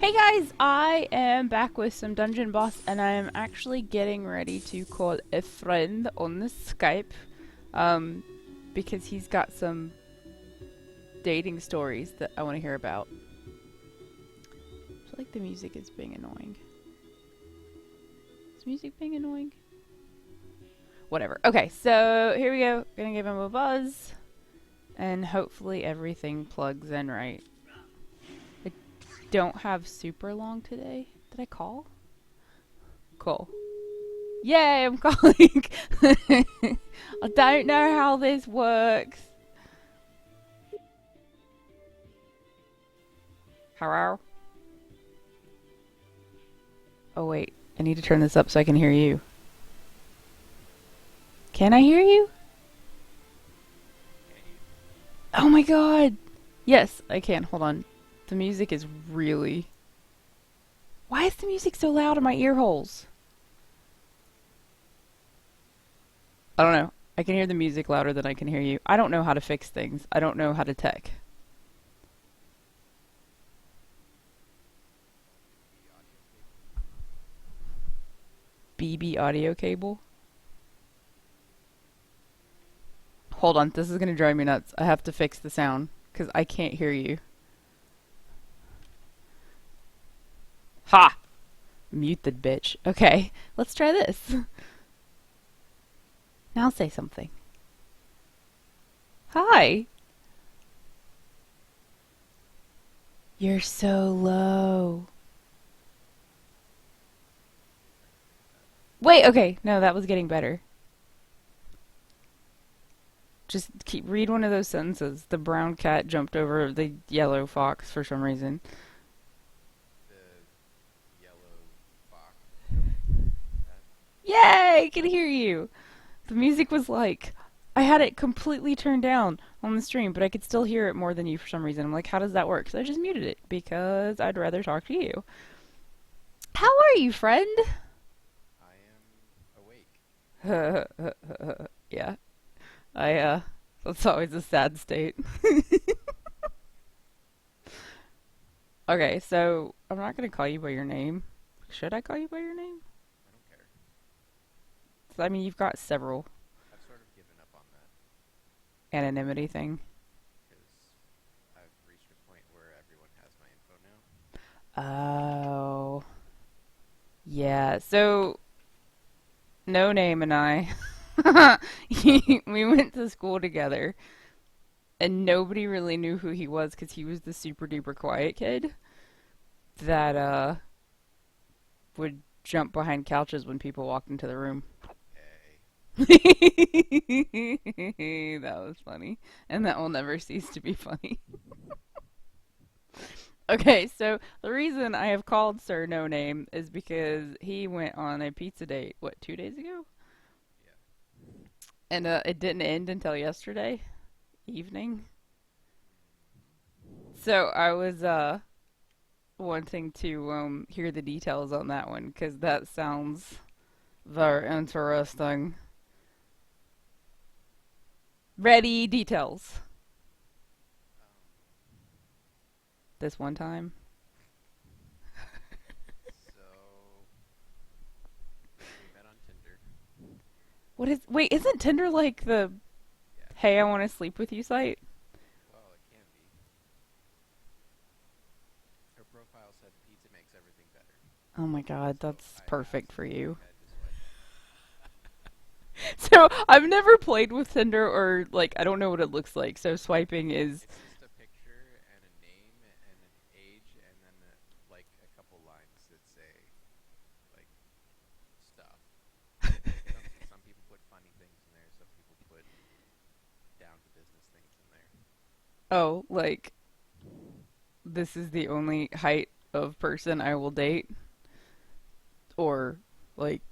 Hey guys, I am back with some Dungeon Boss, and I am actually getting ready to call a friend on the Skype, um, because he's got some dating stories that I want to hear about. I feel like the music is being annoying. Is music being annoying? Whatever. Okay, so here we go. Gonna give him a buzz, and hopefully everything plugs in right. I don't have super long today. Did I call? Cool. Yay, I'm calling. I don't know how this works. Hello? Oh, wait. I need to turn this up so I can hear you. Can I hear you? Oh my god. Yes, I can. Hold on. The music is really. Why is the music so loud in my ear holes? I don't know. I can hear the music louder than I can hear you. I don't know how to fix things. I don't know how to tech. BB audio cable? Hold on. This is going to drive me nuts. I have to fix the sound because I can't hear you. Ha! Mute the bitch. Okay, let's try this. Now say something. Hi. You're so low. Wait, okay. No, that was getting better. Just read one of those sentences. The brown cat jumped over the yellow fox for some reason. The yellow fox jumped over the brown cat. Yay! I can hear you. The music was like I had it completely turned down on the stream, but I could still hear it more than you for some reason. I'm like, how does that work? So I just muted it because I'd rather talk to you. How are you, friend? I am awake. Yeah. I that's always a sad state. Okay, so I'm not gonna call you by your name. Should I call you by your name? I don't care. I mean, you've got several I've sort of given up on that anonymity thing. because I've reached a point where everyone has my info now. Oh, yeah. So No Name and I, we went to school together, and nobody really knew who he was because he was the super duper quiet kid that would jump behind couches when people walked into the room. Hey, That was funny. And that will never cease to be funny. Okay, so the reason I have called Sir No Name is because he went on a pizza date, what, 2 days ago? yeah. And it didn't end until yesterday evening. So I was wanting to hear the details on that one because that sounds very interesting. Ready details. Um, This one time. so we met on Tinder. What is? Wait, isn't Tinder like the Yeah. "Hey, I want to sleep with you" site? Well, it can be. Her profile said pizza makes everything better. Oh my god, So that's I perfect for absolutely you. had to swipe up. So I've never played with Tinder, or like I don't know what it looks like. So swiping is It's just a picture and a name and an age and then like a couple lines that say like stuff. Some people put funny things in there. Some people put down to business things in there. oh like this is the only height of person I will date, or like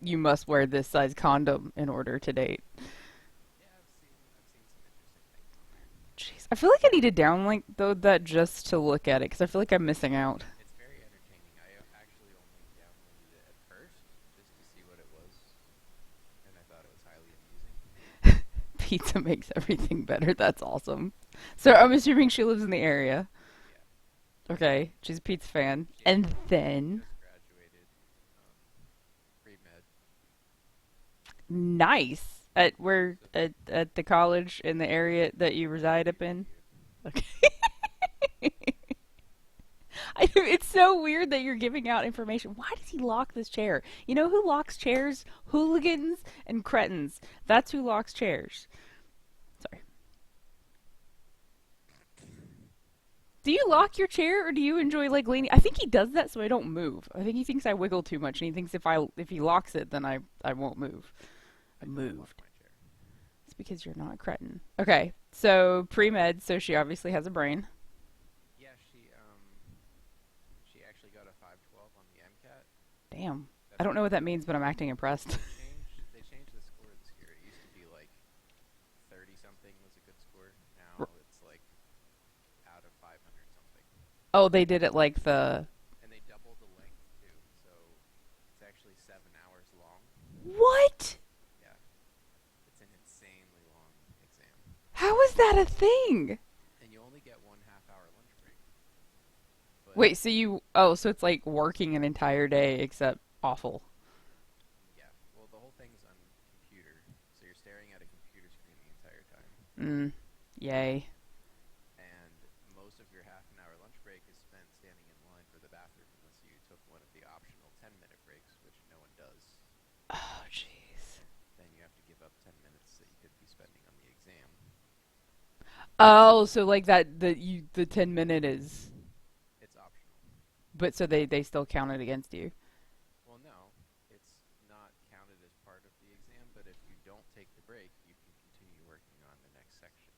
you must wear this size condom in order to date. Yeah, I've seen some interesting things on there. Jeez, I feel like I need to downlink though that just to look at it because I feel like I'm missing out. It's very entertaining. I actually only downloaded it at first just to see what it was, and I thought it was highly amusing. Pizza makes everything better. That's awesome. So I'm assuming she lives in the area. Yeah. Okay, she's a pizza fan. She And actually then, just graduated um, pre-med. nice. At where So at the college in the area that you reside up in. UW. Okay. It's so weird that you're giving out information. Why does he lock this chair? You know who locks chairs? Hooligans and cretins. That's who locks chairs. Sorry. Do you lock your chair or do you enjoy like leaning? I think he does that so I don't move. I think he thinks I wiggle too much and he thinks if he locks it then I won't move. I I don't lock moved. my chair. It's because you're not a cretin. Okay. So pre-med, so she obviously has a brain. Yeah, she actually got a 512 on the MCAT. Damn. I That's don't know what pretty that cool. means, but I'm acting impressed. They changed the score this year. It used to be like 30 something was a good score. Now it's like out of 500 something. Oh, they did it like the And they doubled the length too. So it's actually 7 hours long. what? Yeah, it's an insanely long exam. How is that a thing? And you only get 1/2 hour lunch break. But Wait, so so it's like working an entire day except awful. yeah, well, the whole thing's on computer. So you're staring at a computer screen the entire time. Mm, yay. And most of your half an hour lunch break is spent standing in line for the bathroom unless you took one of the optional 10-minute breaks, which no one does. Oh, jeez. Then you have to give up 10 minutes that you could be spending on the exam. Oh, so like the 10 minute is, It's optional. but so they still count it against you. Well, no, it's not counted as part of the exam, but if you don't take the break, you can continue working on the next section.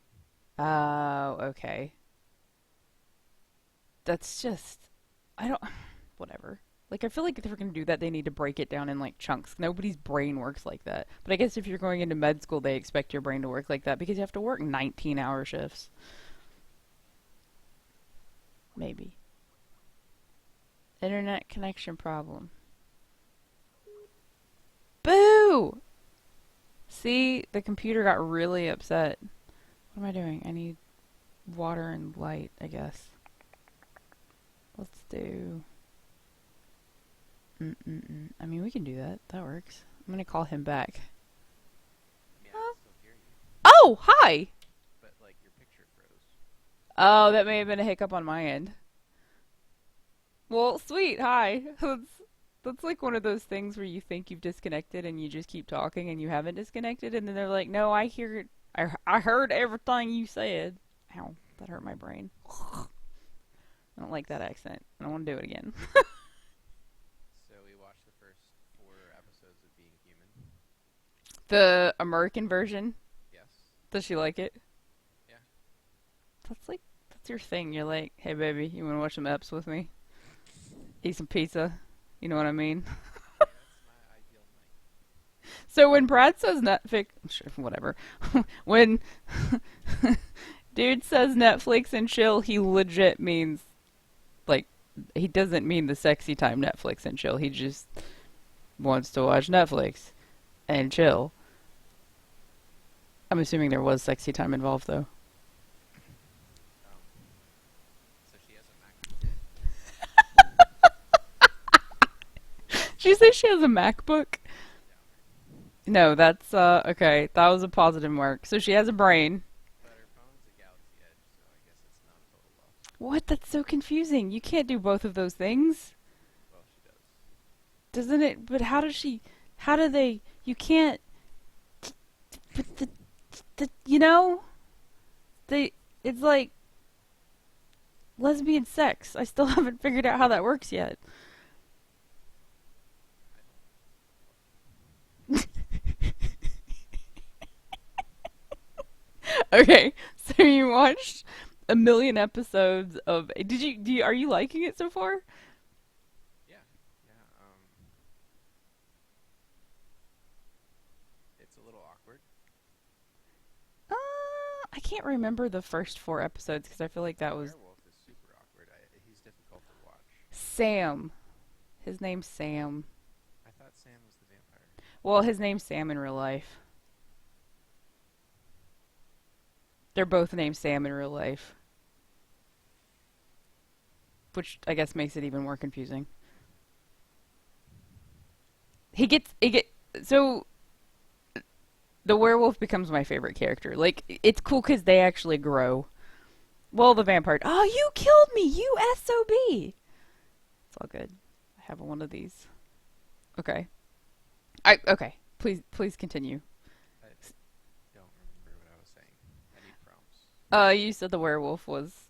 Oh, okay. That's just I don't whatever. Like I feel like if they're gonna do that, they need to break it down in like chunks. Nobody's brain works like that. But I guess if you're going into med school, they expect your brain to work like that because you have to work 19-hour shifts. Maybe. Internet connection problem. Boo! See, the computer got really upset. What am I doing? I need water and light, I guess. Let's do. I mean, we can do that. That works. I'm gonna call him back. I mean, I can still hear you, Oh, hi! but like your picture froze. Oh, that may have been a hiccup on my end. Well, sweet, hi. That's like one of those things where you think you've disconnected and you just keep talking and you haven't disconnected, and then they're like, no, I hear it. I heard everything you said. Ow, that hurt my brain. I don't like that accent. I don't want to do it again. So we watched the first 4 episodes of Being Human. The American version, Yes. does she like it? Yeah. That's your thing. You're like, hey baby, you want to watch some eps with me? Eat some pizza. You know what I mean? Yeah, that's my ideal night. So when Brad says Netflix, sure, whatever. When dude says Netflix and chill, he legit means like he doesn't mean the sexy time Netflix and chill. He just wants to watch Netflix and chill. I'm assuming there was sexy time involved though. Um, so she has a MacBook. Did you say she has a MacBook? Down No, that's okay. That was a positive mark. So she has a brain. But her phone's a Galaxy Edge, so I guess it's not a total loss. What? That's so confusing. You can't do both of those things. Well, she does. Doesn't it? But how does she? How do they? You can't. But you know, they. It's like lesbian sex. I still haven't figured out how that works yet. Okay, so you watched a million episodes of. Are you liking it so far? Yeah, yeah. It's a little awkward. I can't remember the first 4 episodes because I feel like The that was werewolf is super awkward. He's difficult to watch. Sam. His name's Sam. I thought Sam was the vampire. Well, his name's Sam in real life. They're both named Sam in real life. which I guess makes it even more confusing. He get so the werewolf becomes my favorite character. Like it's cool because they actually grow. Well, the vampire. Oh, you killed me, you SOB. It's all good. I have one of these. Okay. Okay. Please continue. I don't remember what I was saying. I need prompts. You said the werewolf was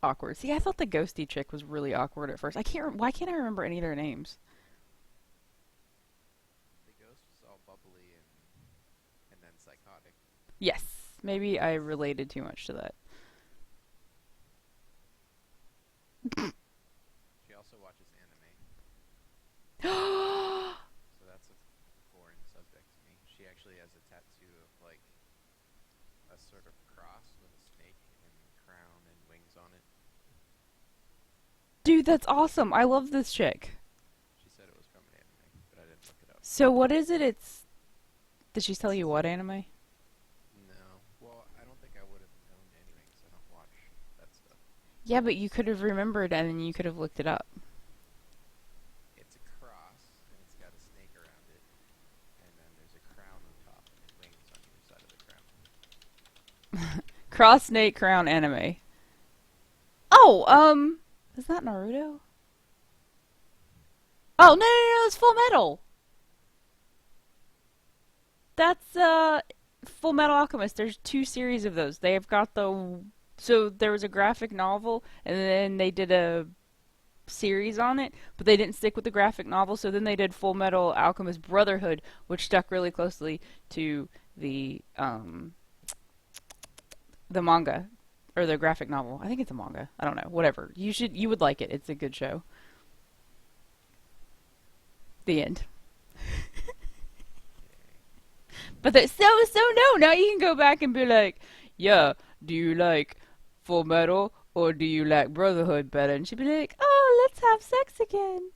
awkward. See, I thought the ghosty chick was really awkward at first. I can't. Why can't I remember any of their names? The ghost was all bubbly and then psychotic. Yes. Maybe I related too much to that. She also watches anime, Oh, so that's a foreign subject to me. She actually has a tattoo of like a sort of cross with a snake and crown and wings on it. dude, that's awesome. I love this chick. She said it was from an anime, but I didn't look it up. So what is it? It's. Did she tell you what anime? No. Well, I don't think I would have known anyway because I don't watch that stuff. Yeah, but you could have remembered and then you could have looked it up. It's a cross and it's got a snake around it, and then there's a crown on top and wings on either side of the crown. Cross Snake Crown anime. Oh, is that Naruto? Oh, no, it's Full Metal. That's Full Metal Alchemist. There's two series of those. They've got the so there was a graphic novel and then they did a series on it, but they didn't stick with the graphic novel, so then they did Full Metal Alchemist Brotherhood, which stuck really closely to the manga or the graphic novel. I think it's a manga. I don't know. Whatever. You would like it. It's a good show. The end. But so no. Now you can go back and be like, yeah, do you like Full Metal or do you like Brotherhood better? And she'd be like, oh, let's have sex again.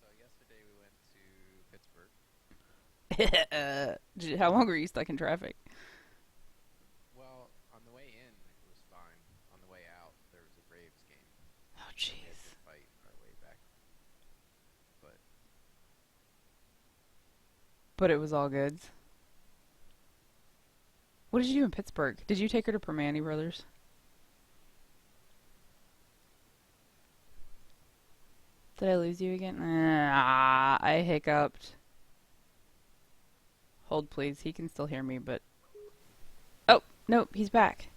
So yesterday we went to Pittsburgh. How long were you stuck in traffic? Well, on the way in it was fine. On the way out there was a Braves game. Oh, We had to jeez. fight our way back, but But it was all good. What did you do in Pittsburgh? Did you take her to Permane Brothers? Did I lose you again? Ah, I hiccuped. Hold, please. He can still hear me, but... Oh, nope, he's back.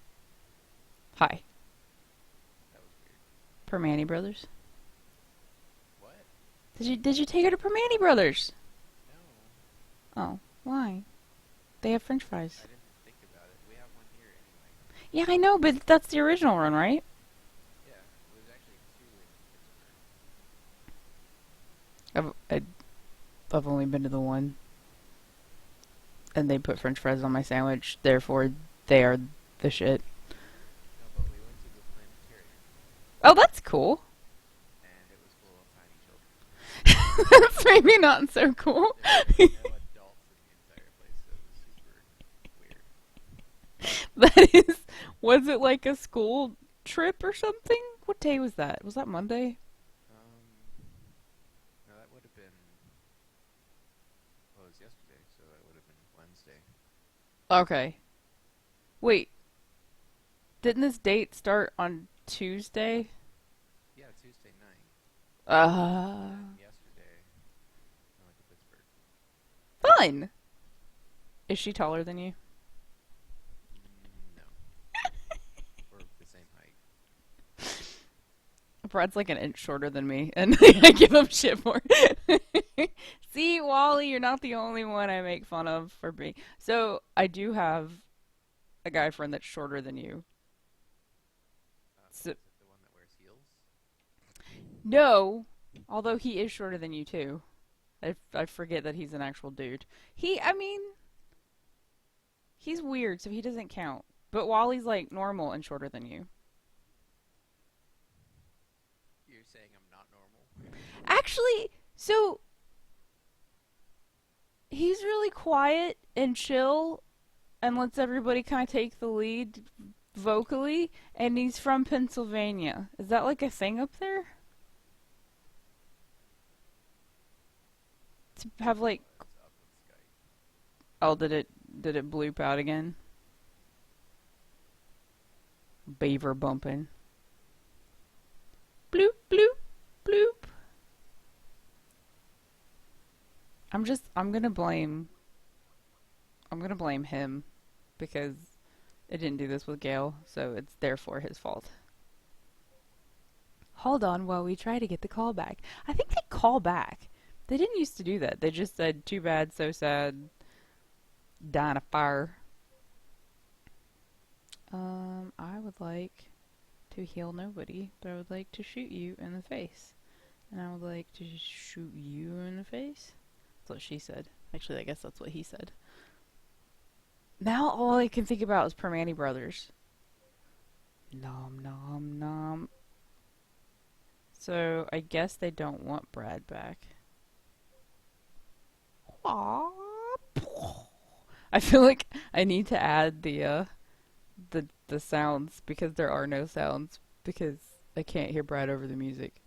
Hi. that was weird. Permane Brothers. What? Did you take her to Permane Brothers? No, Oh, why? They have French I fries. didn't think about it. We have one here anyway. Yeah, I know, but that's the original one, right? Yeah, there's actually two in Pittsburgh. I've only been to the one. And they put French fries on my sandwich, therefore they are the shit. No, but we went to the planetarium, Oh, that's cool. and it was full of tiny children. That's maybe not so cool. There were no adults in the entire place, so it was super weird. That is, was it like a school trip or something? What day was that? Was that Monday? No, that would have been, well, it was yesterday, so that would have been Wednesday. Okay. Wait, didn't this date start on Tuesday? Yeah, Tuesday night. Uh, And yesterday, I went to Pittsburgh. fun. Is she taller than you? No. We're the same height. Brad's like an inch shorter than me, and I give him shit for. See, Wally, you're not the only one I make fun of for being. So I do have a guy friend that's shorter than you. So Is it the one that wears heels? no, although he is shorter than you too. I forget that he's an actual dude. I mean, he's weird, so he doesn't count. But Wally's like normal and shorter than you. You're saying I'm not normal? Actually, so he's really quiet and chill, and lets everybody kind of take the lead vocally, and he's from Pennsylvania. Is that like a thing up there? To have like, What's up with Skype? oh, did it bloop out again? Beaver bumping. Bloop bloop bloop. I'm gonna blame him because it didn't do this with Gale, so it's therefore his fault. Hold on while we try to get the call back. I think they call back. They didn't used to do that. They just said, too bad, so sad, die in a fire. I would like to heal nobody, but I would like to shoot you in the face. And I would like to shoot you in the face. That's what she said. Actually, I guess that's what he said. Now all I can think about is Permane Brothers. Nom nom nom. So I guess they don't want Brad back. Aww. I feel like I need to add the sounds because there are no sounds because I can't hear Brad over the music.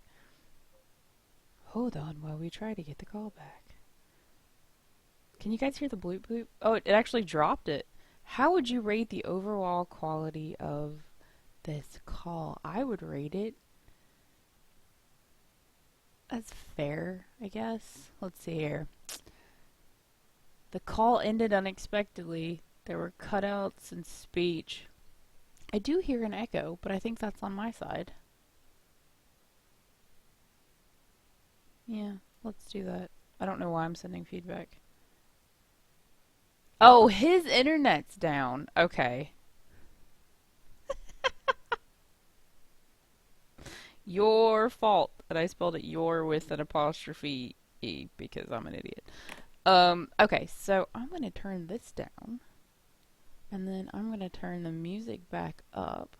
Hold on while we try to get the call back. Can you guys hear the bloop bloop? Oh, it actually dropped it. How would you rate the overall quality of this call? I would rate it as fair, I guess. Let's see here. The call ended unexpectedly. There were cutouts and speech. I do hear an echo, but I think that's on my side. Yeah, let's do that. I don't know why I'm sending feedback. Oh, his internet's down. Okay. Your fault that I spelled it your with an apostrophe E because I'm an idiot. Okay, so I'm going to turn this down. And then I'm going to turn the music back up.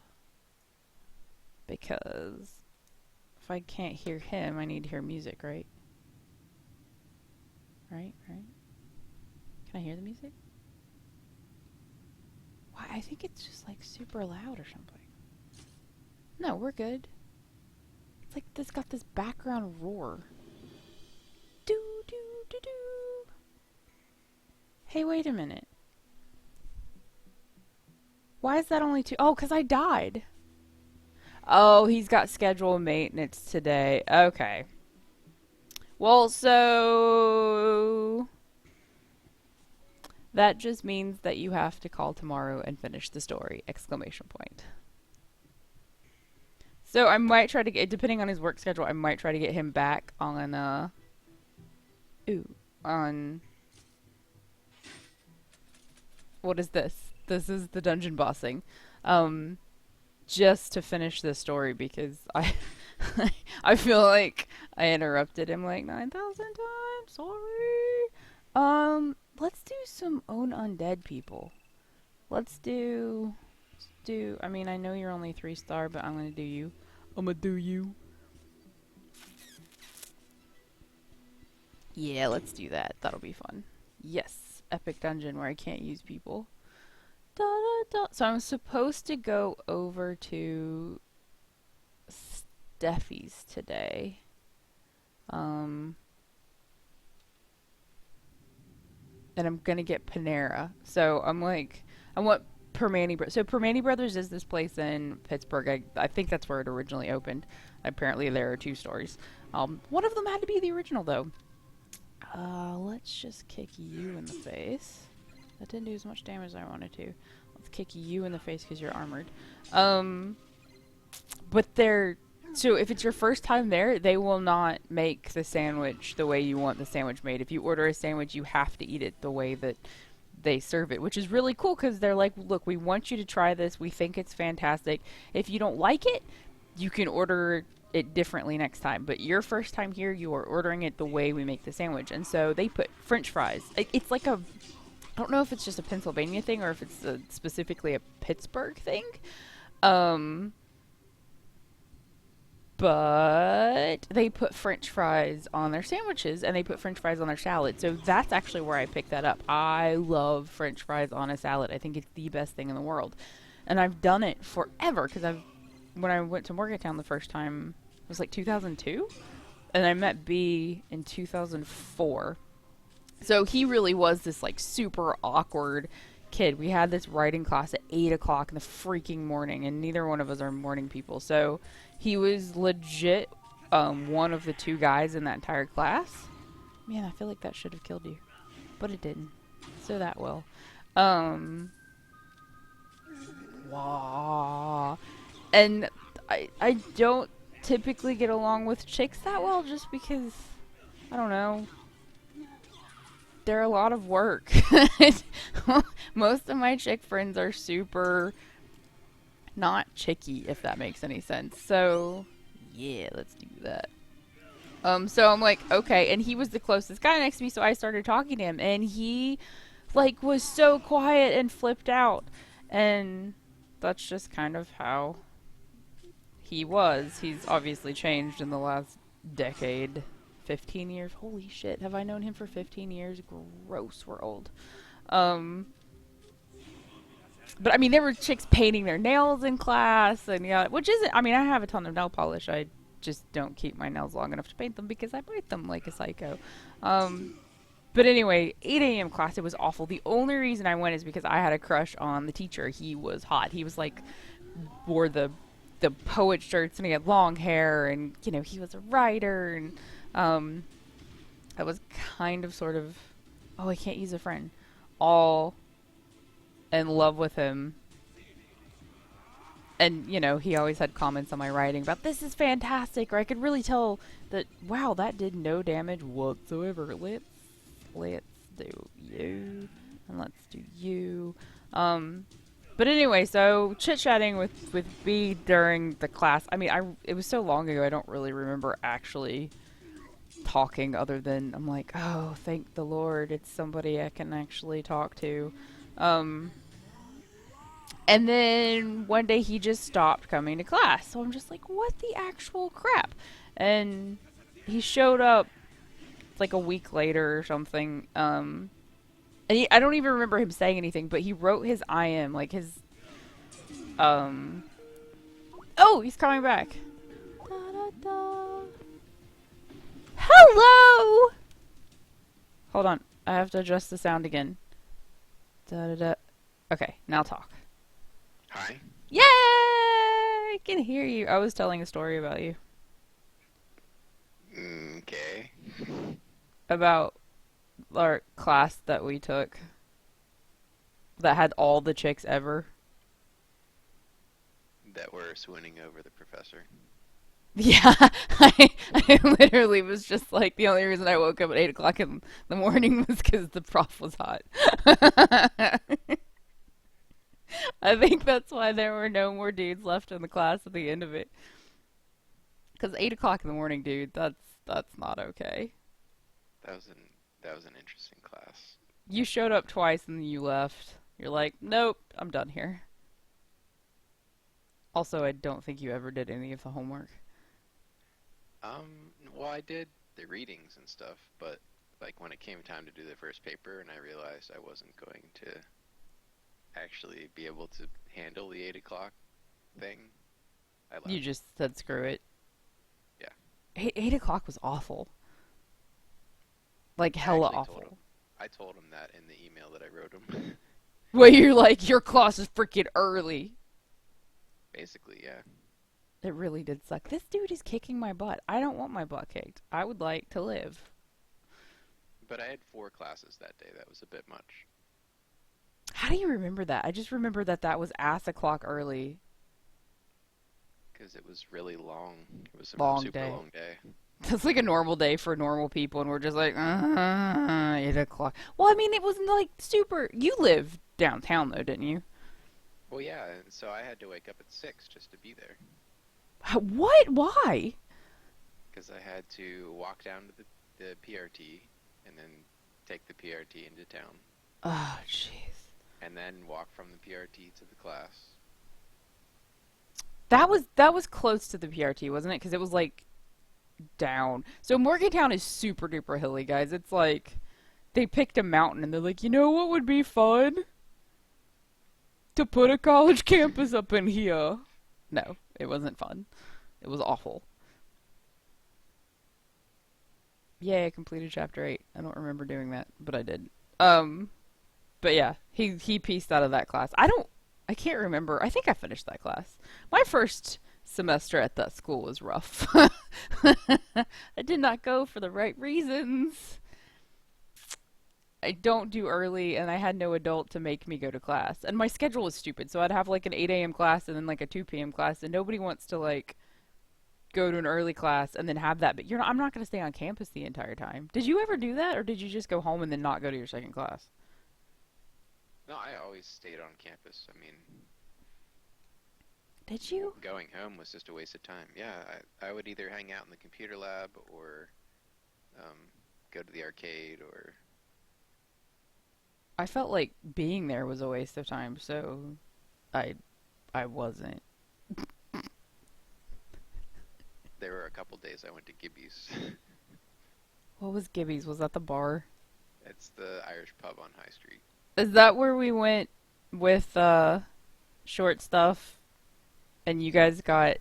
Because if I can't hear him, I need to hear music, right? Right? Can I hear the music? Why? I think it's just like super loud or something. No, we're good. It's like this got this background roar. Do do do do. Hey, wait a minute. Why is that only two? Oh, because I died. Oh, he's got scheduled maintenance today. Okay. Well, so that just means that you have to call tomorrow and finish the story! Exclamation point. So I might try to get, depending on his work schedule, I might try to get him back on, on, what is this? This is the dungeon bossing. Just to finish this story because I feel like I interrupted him like 9,000 times. Sorry. Let's do some own undead people. Let's do. I mean, I know you're only 3-star, but I'm gonna do you. I'm gonna do you. Yeah, let's do that. That'll be fun. Yes, epic dungeon where I can't use people. Da, da, da. So I'm supposed to go over to Steffi's today. And I'm gonna get Panera. So I'm like, I want Permane Brothers. So Permane Brothers is this place in Pittsburgh. I think that's where it originally opened. Apparently there are 2 stories. One of them had to be the original though. Let's just kick you in the face. That didn't do as much damage as I wanted to. Let's kick you in the face because you're armored. But so if it's your first time there, they will not make the sandwich the way you want the sandwich made. If you order a sandwich, you have to eat it the way that they serve it, which is really cool because they're like, look, we want you to try this. We think it's fantastic. If you don't like it, you can order it differently next time. But your first time here, you are ordering it the way we make the sandwich. And so they put French fries. It's like I don't know if it's just a Pennsylvania thing or if it's specifically a Pittsburgh thing. but they put French fries on their sandwiches and they put French fries on their salad. So that's actually where I picked that up. I love French fries on a salad. I think it's the best thing in the world, and I've done it forever because I've when I went to Morgantown the first time it was like 2002, and I met B in 2004. So he really was this like super awkward kid. We had this writing class at 8 o'clock in the freaking morning, and neither one of us are morning people. So he was legit one of the two guys in that entire class. Man, I feel like that should have killed you, but it didn't. So that will. Um, Wah. And I don't typically get along with chicks that well, just because I don't know. They're a lot of work. Most of my chick friends are super not chicky, if that makes any sense. So, yeah, let's do that. So I'm like, okay, and he was the closest guy next to me, so I started talking to him, and he, like, was so quiet and flipped out, and that's just kind of how he was. He's obviously changed in the last decade. 15 years. Holy shit. Have I known him for 15 years? Gross. We're old. But I mean, there were chicks painting their nails in class, and yeah, which isn't. I mean, I have a ton of nail polish. I just don't keep my nails long enough to paint them because I bite them like a psycho. But anyway, 8 a.m. class, it was awful. The only reason I went is because I had a crush on the teacher. He was hot. He was like, wore the poet shirts, and he had long hair, and you know, he was a writer, and I was kind of sort of, oh, I can't use a friend, all in love with him. And, you know, he always had comments on my writing about this is fantastic, or I could really tell that, wow, that did no damage whatsoever. Let's do you, and let's do you. But anyway, so chit-chatting with B during the class. I mean, it was so long ago, I don't really remember actually talking other than I'm like, oh, thank the Lord, it's somebody I can actually talk to. And then one day he just stopped coming to class. So I'm just like, what the actual crap? And he showed up like a week later or something. And I don't even remember him saying anything, but he wrote his IM, like his, oh, he's coming back. Da, da, da. Hello! Hold on. I have to adjust the sound again. Da, da, da. Okay, now talk. Hi. Yay! I can hear you. I was telling a story about you. Okay. About our class that we took that had all the chicks ever. That were swooning over the professor. Yeah, I literally was just like, the only reason I woke up at 8 o'clock in the morning was because the prof was hot. I think that's why there were no more dudes left in the class at the end of it. Because 8 o'clock in the morning, dude, that's not okay. That was an interesting class. You showed up twice and then you left. You're like, nope, I'm done here. Also, I don't think you ever did any of the homework. Well, I did the readings and stuff, but like when it came time to do the first paper and I realized I wasn't going to actually be able to handle the 8 o'clock thing, I left. You just said screw it. Yeah. 8 o'clock was awful. Like I hella actually told him. awful. I told him that in the email that I wrote him. Well, you're like, your class is freaking early. Basically, yeah. It really did suck. This dude is kicking my butt. I don't want my butt kicked. I would like to live. But I had 4 classes that day. That was a bit much. How do you remember that? I just remember that was ass o'clock early. Because it was really long. It was a Long super day. long day. That's like a normal day for normal people, and we're just like, 8 o'clock. Well, I mean, it wasn't like super. You live downtown, though, didn't you? Well, yeah, and so I had to wake up at 6 just to be there. What? Why? Because I had to walk down to the PRT and then take the PRT into town. Oh, jeez. And then walk from the PRT to the class. That was close to the PRT, wasn't it? Because it was like down. So Morgantown is super duper hilly, guys. It's like they picked a mountain and they're like, you know what would be fun? To put a college campus up in here. No, it wasn't fun. It was awful. Yay, I completed chapter 8. I don't remember doing that, but I did. Um, but yeah, he pieced out of that class. I can't remember. I think I finished that class. My first semester at that school was rough. I did not go for the right reasons. I don't do early, and I had no adult to make me go to class. And my schedule was stupid, so I'd have like an 8 a.m. class and then like a 2 p.m. class, and nobody wants to like go to an early class and then have that. But I'm not going to stay on campus the entire time. Did you ever do that, or did you just go home and then not go to your second class? No, I always stayed on campus. I mean, Did you? going home was just a waste of time. Yeah, I would either hang out in the computer lab or um, go to the arcade or I felt like being there was a waste of time, so I I wasn't. there were a couple days I went to Gibby's. What was Gibby's? Was that the bar? It's the Irish pub on High Street. Is that where we went with short stuff and you guys got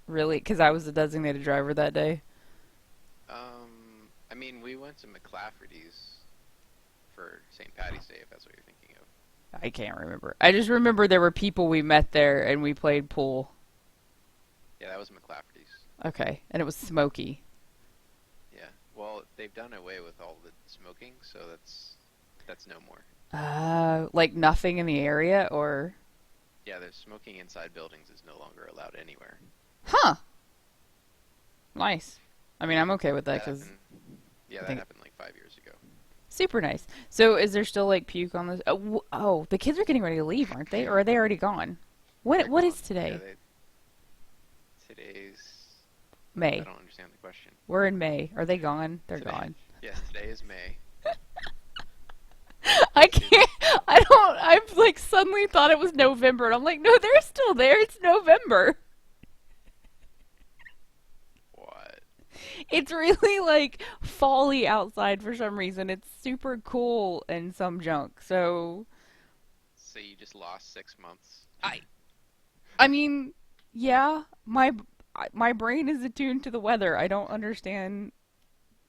really because I was the designated driver that day? I mean, we went to McClafferty's for St. Patty's Day, if that's what you're thinking of. I can't remember. I just remember there were people we met there and we played pool. Yeah, that was McClafferty's. Okay, and it was smoky. Yeah. Well, they've done away with all the smoking, so that's no more. Like nothing in the area or Yeah, there's smoking inside buildings is no longer allowed anywhere. huh? Nice. I mean, I'm okay with that That because happened. Yeah, I that think happened like 5 years ago. super nice. So, is there still like puke on this? Oh, the kids are getting ready to leave, aren't they? Or are they already gone? They're What gone. is Yeah, today? today's. I May. don't understand the question. We're in May. Are they gone? They're Today. gone. Yeah, today is May. I can't. I don't. I've like suddenly thought it was November, and I'm like, no, they're still there. It's November. What? It's really like fall-y outside for some reason. It's super cool and some junk. So So you just lost 6 months? I. I mean, yeah, my brain is attuned to the weather. I don't understand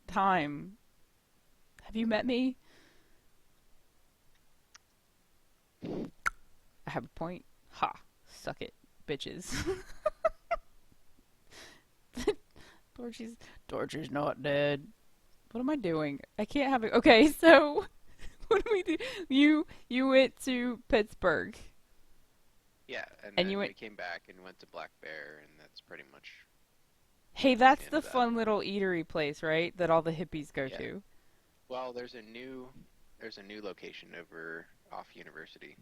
time. Have you met me? I have a point. Ha. Suck it, bitches. Torchy's Torchy's not dead. What am I doing? I can't have it. Okay, so what do we do? You went to Pittsburgh, Yeah, and and then you we went. came back and went to Black Bear, and that's pretty much Hey, that's the end the of that. fun little eatery place, right? That all the hippies go Yeah. to. Well, there's a new location over off University.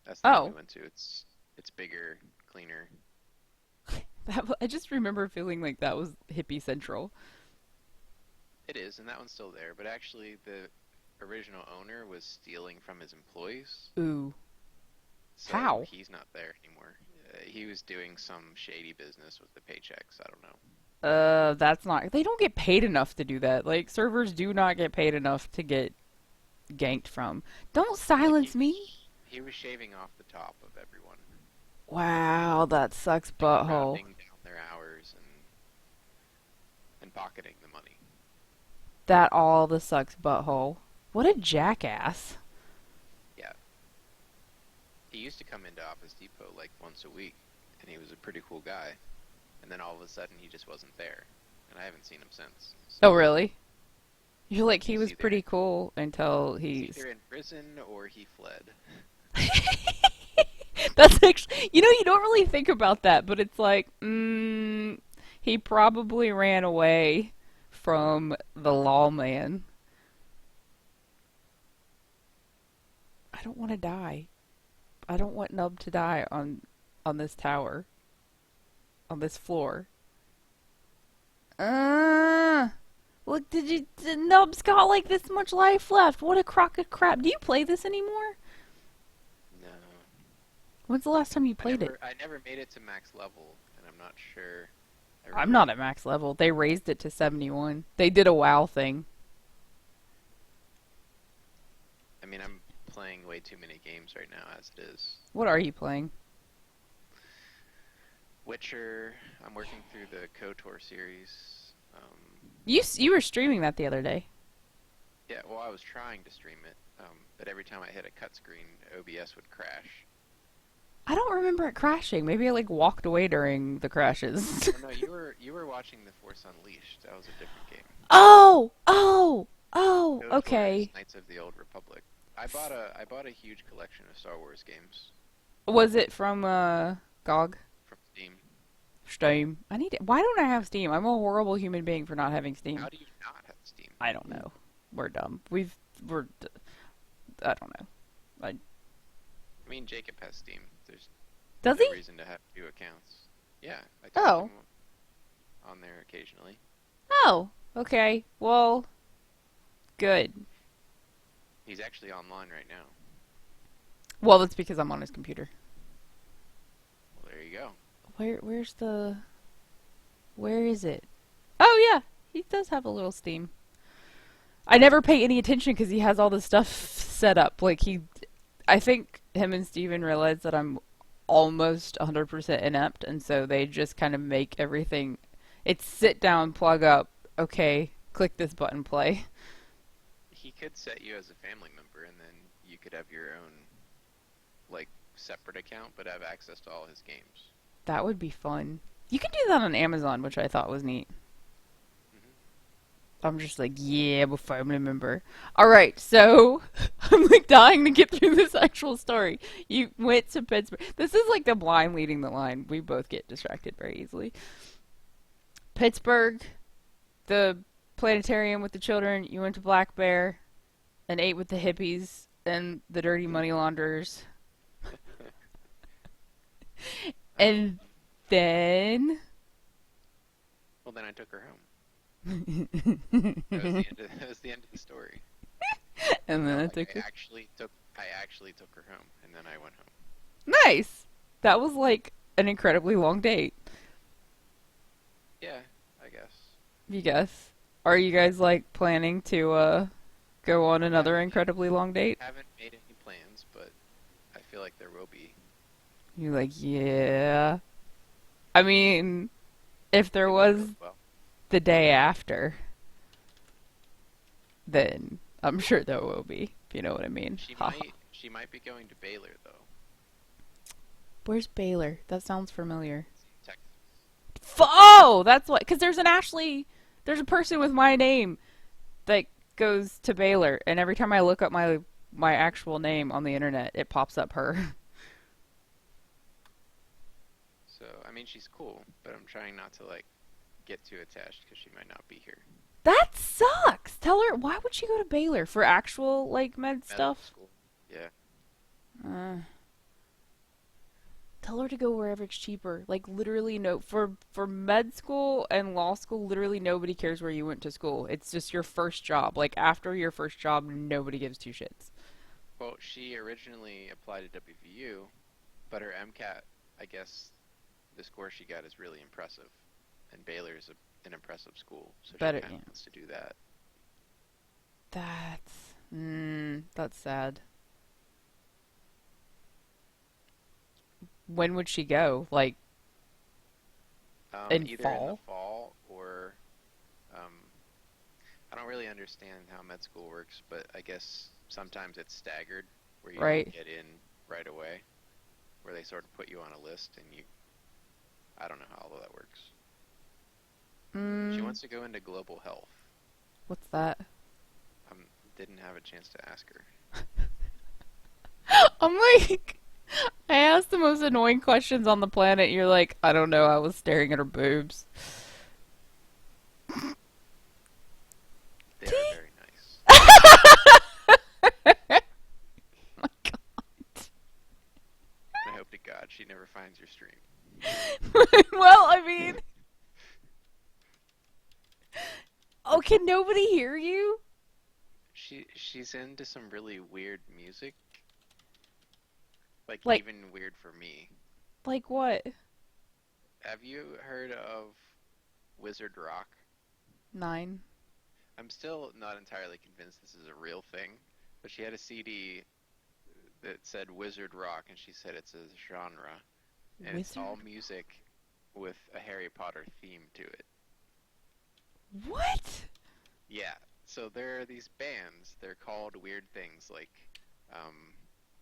That's the one we Oh, went to. It's bigger, cleaner. I just remember feeling like that was hippie central. It is, and that one's still there. But actually, the original owner was stealing from his employees, Ooh, so how? he's not there anymore. He was doing some shady business with the paychecks. I don't know. That's not. They don't get paid enough to do that. Like servers do not get paid enough to get ganked from. Don't Like he silence was me. he was shaving off the top of everyone, Wow, that sucks like butthole. rounding down their hours and pocketing the money. That all the sucks butthole. What a jackass. Yeah, he used to come into Office Depot like once a week, and he was a pretty cool guy. And then all of a sudden, he just wasn't there, and I haven't seen him since. Oh, So really? You're like, he he's was either pretty cool until he's he's. either in prison or he fled. That's actually. You don't really think about that, but it's like, he probably ran away from the lawman. I don't want to die. I don't want Nub to die on this tower, on this floor. Uh, Look, did Nub's got like this much life left. What a crock of crap. Do you play this anymore? No, When's the last time you I played it? never made it to max level, and I'm not sure. I I'm really, not at max level. They raised it to 71. They did a WoW thing. I mean, I'm playing way too many games right now as it is. What are you playing? Witcher. I'm working through the KOTOR series. You were streaming that the other day. Yeah, well, I was trying to stream it, but every time I hit a cut screen, OBS would crash. I don't remember it crashing. Maybe I like walked away during the crashes. Oh no, you were watching The Force Unleashed. That was a different game. Oh, oh, oh. KOTOR is Okay. Knights of the Old Republic. I bought a huge collection of Star Wars games Was it from GOG? from Steam. Steam. I need it. Why don't I have Steam? I'm a horrible human being for not having Steam. How do you not have Steam? I don't know. We're dumb. I don't know. I I mean, Jacob has Steam. There's Does no he? reason to have two accounts. Yeah, I talk to Oh. him on there occasionally. Oh. Okay. Well, good. He's actually online right now. Well, that's because I'm on his computer. Well, there you go. Where is it? Oh yeah, he does have a little Steam. I never pay any attention because he has all this stuff set up. I think him and Steven realize that I'm almost 100% inept, and so they just kind of make everything. It's sit down, plug up, okay, click this button, play. He could set you as a family member, and then you could have your own, like, separate account, but have access to all his games. That would be fun. You can do that on Amazon, which I thought was neat. I'm just like, yeah, I'm a family member. Alright, so I'm like dying to get through this actual story. You went to Pittsburgh. This is like the blind leading the line. We both get distracted very easily. Pittsburgh, the planetarium with the children. You went to Black Bear and ate with the hippies and the dirty money launderers. And then. Well, then I took her home. That was the end of the story. And then No, I like, took her. I actually took her home, and then I went home. Nice! That was like an incredibly long date, Yeah, I guess. you guess. Are you guys like planning to go on another incredibly long date? Haven't made any plans, but I feel like there will be. You're like, yeah. I mean, if there It was goes well. the day after, then I'm sure there will be, if you know what I mean. She might be going to Baylor though. Where's Baylor? That sounds familiar. Texas. Oh, that's what. Because there's a person with my name that goes to Baylor, and every time I look up my actual name on the internet, it pops up her. So I mean, she's cool, but I'm trying not to like get too attached because she might not be here. That sucks. Tell her, why would she go to Baylor for actual like med Medical stuff? school. Yeah. Uh, Tell her to go wherever it's cheaper. Like literally, no, for med school and law school, literally nobody cares where you went to school. It's just your first job. Like after your first job, nobody gives two shits. Well, she originally applied to WVU, but her MCAT, I guess, the score she got is really impressive, and Baylor is an impressive school, so she Better, kind yeah. of wants to do that. That's sad. When would she go? Like in Either in the fall? fall or um, I don't really understand how med school works, but I guess sometimes it's staggered, where you Right. don't get in right away, where they sort of put you on a list, and I don't know how all of that works. She Mm, wants to go into global health. what's that? Didn't have a chance to ask her. I'm like, I asked the most annoying questions on the planet. You're like, I don't know. I was staring at her boobs. They are very nice. My God. And I hope to God she never finds your stream. Well, I mean, oh, can nobody hear you? She's into some really weird music. Like Like, even weird for me. like what? Have you heard of Wizard Rock? 9. I'm still not entirely convinced this is a real thing, but she had a CD that said Wizard Rock, and she said it's a genre, and it's all Wizard? music with a Harry Potter theme to it. What? Yeah, so there are these bands. They're called weird things like um,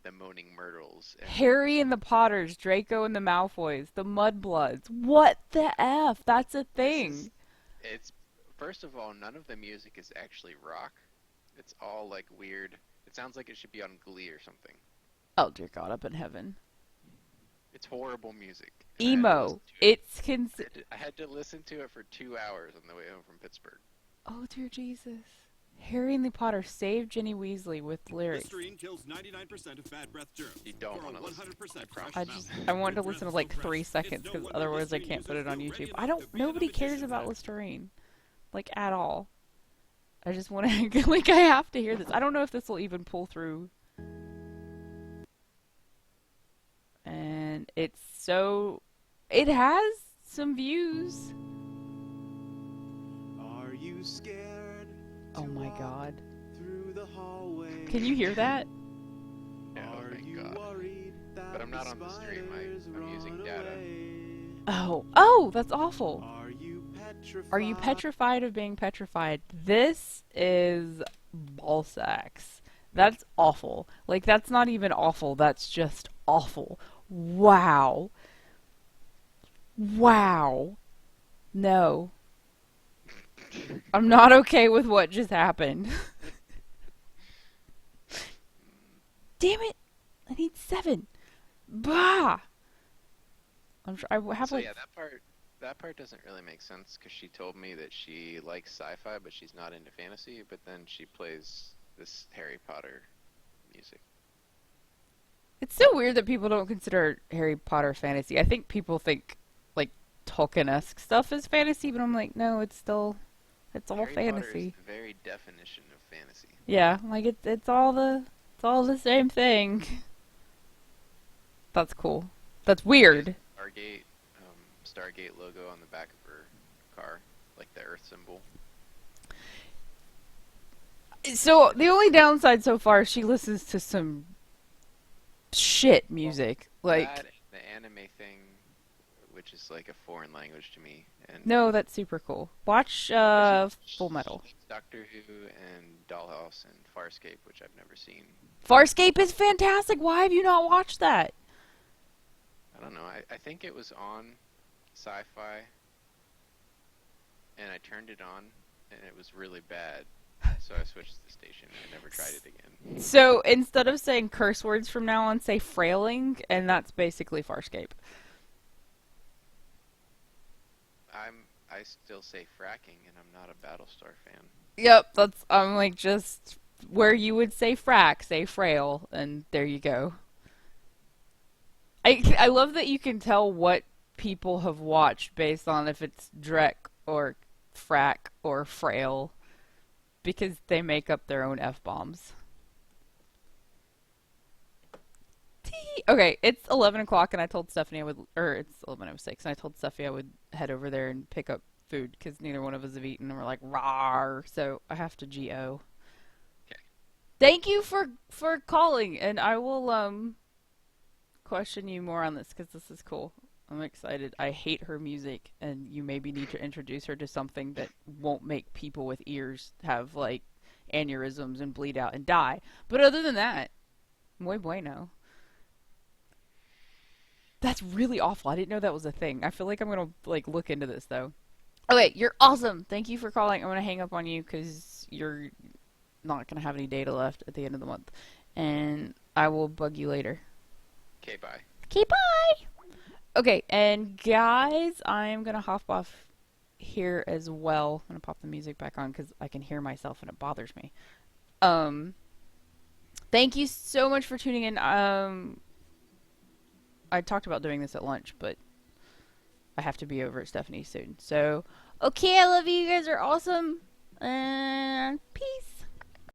the Moaning Myrtles and Harry and the Potters, Draco and the Malfoys, the Mudbloods. What the F? That's a this is thing. it's first of all, none of the music is actually rock. It's all like weird. It sounds like it should be on Glee or something. Oh, dear God, up in heaven. It's horrible music, and I had to listen Emo. to it. It's I had to listen to it for 2 hours on the way home from Pittsburgh. Oh, dear Jesus. Harry and the Potter save Ginny Weasley with lyrics. Listerine kills 99% of bad breath germs. You don't For a want to listen. 100% I fresh promise. I mouth. wanted to Breath listen to so like fresh, 3 seconds it's no because wonder otherwise I Listerine can't put users it on feel YouTube. ready I enough don't. to be Nobody an cares efficient about type. Listerine, like at all. I just want to like I have to hear this. I don't know if this will even pull through. And it's so. It has some views. Are you scared to Oh my walk God. through the hallway? Can you hear that? Oh Are thank you God. worried that But I'm not the on the stream. spiders I'm using run data. away? Oh, that's awful. Are you petrified? Are you petrified of being petrified? This is ball sacks. That's awful. Like, that's not even awful. That's just awful. Wow. Wow. No. I'm not okay with what just happened. Damn it. I need 7. Bah. I have So like yeah, that part doesn't really make sense because she told me that she likes sci-fi, but she's not into fantasy. But then she plays this Harry Potter music. It's so weird that people don't consider Harry Potter fantasy. I think people think like Tolkien-esque stuff is fantasy, but I'm like, no, it's all Harry Potter is fantasy. the very definition of fantasy. Yeah, like it's all the same thing. That's cool. That's She has weird. a Stargate logo on the back of her car, like the Earth symbol. So the only downside so far is she listens to some shit music. Like, That and the anime thing, which is like a foreign language to me, and no, that's super cool. Watch Full Metal. she likes Doctor Who and Dollhouse and Farscape, which I've never seen. Farscape is fantastic. Why have you not watched that? I don't know. I think it was on Sci-Fi, and I turned it on, and it was really bad. So I switched the station and I never tried it again. So instead of saying curse words from now on, say frailing, and that's basically Farscape. I still say fracking, and I'm not a Battlestar fan. Yep, I'm like just where you would say frack, say frail, and there you go. I love that you can tell what people have watched based on if it's Drek or frack or frail, because they make up their own F-bombs. Okay, it's 11 o'clock and I told Stephanie it's 11:06 and I told Stephanie I would head over there and pick up food because neither one of us have eaten and we're like, rawr, so I have to GO. Okay. Thank you for calling, and I will, question you more on this because this is cool. I'm excited. I hate her music, and you maybe need to introduce her to something that won't make people with ears have, like, aneurysms and bleed out and die. But other than that, muy bueno. That's really awful. I didn't know that was a thing. I feel like I'm gonna, like, look into this, though. Okay, you're awesome. Thank you for calling. I'm gonna hang up on you because you're not gonna have any data left at the end of the month. And I will bug you later. Okay, bye. Okay, bye! Okay, and guys, I'm gonna hop off here as well. I'm gonna pop the music back on because I can hear myself and it bothers me. Thank you so much for tuning in. I talked about doing this at lunch, but I have to be over at Stephanie soon. So, okay, I love you. You guys are awesome. And peace.